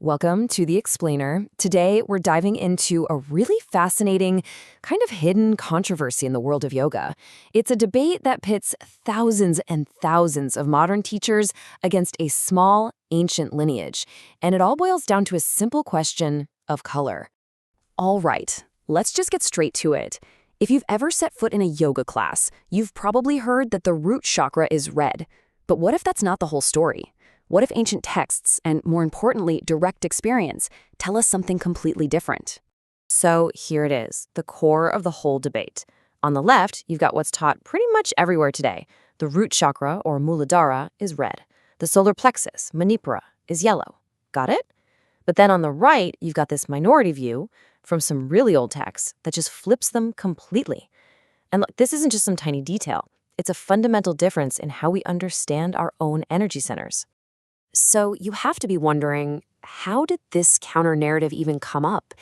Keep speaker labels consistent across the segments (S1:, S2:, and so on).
S1: Welcome to The Explainer. Today, we're diving into a really fascinating, kind of hidden controversy in the world of yoga. It's a debate that pits thousands and thousands of modern teachers against a small, ancient lineage, and it all boils down to a simple question of color. All right, let's just get straight to it. If you've ever set foot in a yoga class, you've probably heard that the root chakra is red. But what if that's not the whole story? What if ancient texts, and more importantly, direct experience, tell us something completely different? So here it is, the core of the whole debate. On the left, you've got what's taught pretty much everywhere today. The root chakra, or Muladhara, is red. The solar plexus, Manipura, is yellow. Got it? But then on the right, you've got this minority view from some really old texts that just flips them completely. And look, this isn't just some tiny detail. It's a fundamental difference in how we understand our own energy centers. So you have to be wondering, how did this counter-narrative even come up?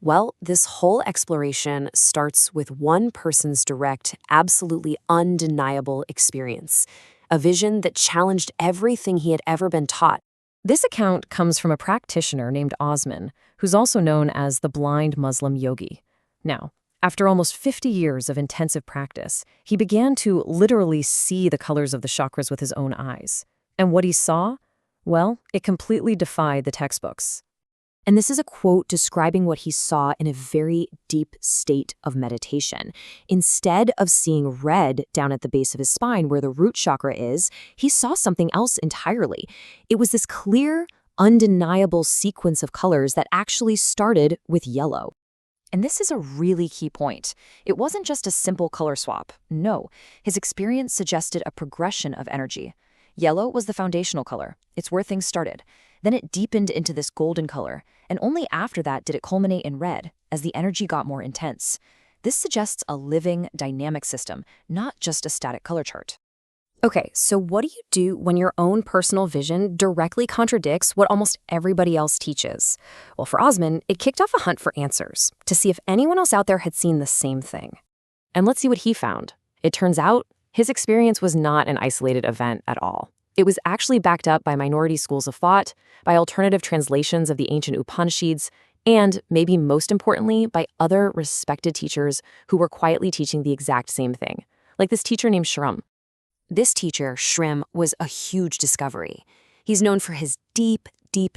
S1: Well, this whole exploration starts with one person's direct, absolutely undeniable experience, a vision that challenged everything he had ever been taught. This account comes from a practitioner named Osman, who's also known as the blind Muslim yogi. Now, after almost 50 years of intensive practice, he began to literally see the colors of the chakras with his own eyes. And what he saw? Well, it completely defied the textbooks. And this is a quote describing what he saw in a very deep state of meditation. Instead of seeing red down at the base of his spine where the root chakra is, he saw something else entirely. It was this clear, undeniable sequence of colors that actually started with yellow. And this is a really key point. It wasn't just a simple color swap. No, his experience suggested a progression of energy. Yellow was the foundational color. It's where things started. Then it deepened into this golden color, and only after that did it culminate in red, as the energy got more intense. This suggests a living, dynamic system, not just a static color chart. Okay, so what do you do when your own personal vision directly contradicts what almost everybody else teaches? Well, for Osman, it kicked off a hunt for answers, to see if anyone else out there had seen the same thing. And let's see what he found. It turns out, his experience was not an isolated event at all. It was actually backed up by minority schools of thought, by alternative translations of the ancient Upanishads, and, maybe most importantly, by other respected teachers who were quietly teaching the exact same thing, like this teacher named Shrim. This teacher, Shrim, was a huge discovery. He's known for his deep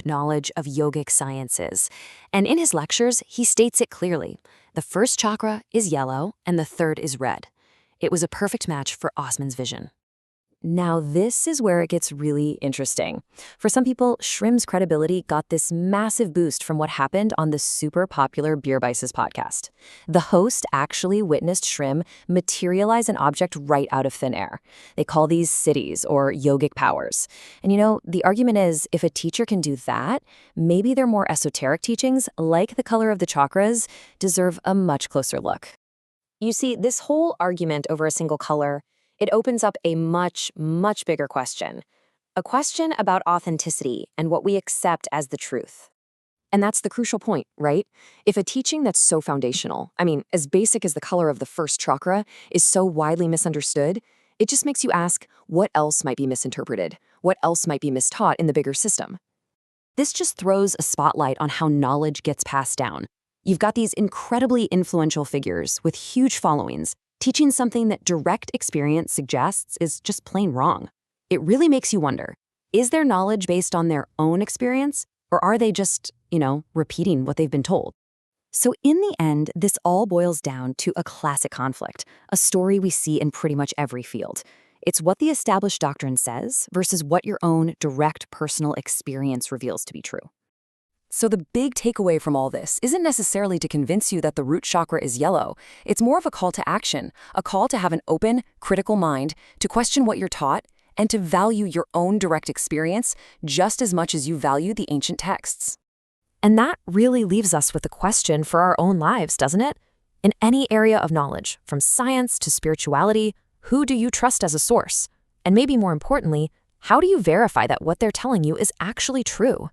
S1: knowledge of yogic sciences. And in his lectures, he states it clearly. The first chakra is yellow, and the third is red. It was a perfect match for Osman's vision. Now, this is where it gets really interesting. For some people, Shrim's credibility got this massive boost from what happened on the super popular Beer Bice's podcast. The host actually witnessed Shrim materialize an object right out of thin air. They call these siddhis, or yogic powers. And the argument is, if a teacher can do that, maybe their more esoteric teachings, like the color of the chakras, deserve a much closer look. You see, this whole argument over a single color, it opens up a much bigger question. A question about authenticity and what we accept as the truth. And that's the crucial point, right? If a teaching that's so foundational, as basic as the color of the first chakra, is so widely misunderstood, it just makes you ask, what else might be misinterpreted? What else might be mistaught in the bigger system? This just throws a spotlight on how knowledge gets passed down. You've got these incredibly influential figures with huge followings teaching something that direct experience suggests is just plain wrong. It really makes you wonder, is their knowledge based on their own experience, or are they just, repeating what they've been told? So in the end, this all boils down to a classic conflict, a story we see in pretty much every field. It's what the established doctrine says versus what your own direct personal experience reveals to be true. So the big takeaway from all this isn't necessarily to convince you that the root chakra is yellow. It's more of a call to action, a call to have an open, critical mind, to question what you're taught, and to value your own direct experience just as much as you value the ancient texts. And that really leaves us with a question for our own lives, doesn't it? In any area of knowledge, from science to spirituality, who do you trust as a source? And maybe more importantly, how do you verify that what they're telling you is actually true?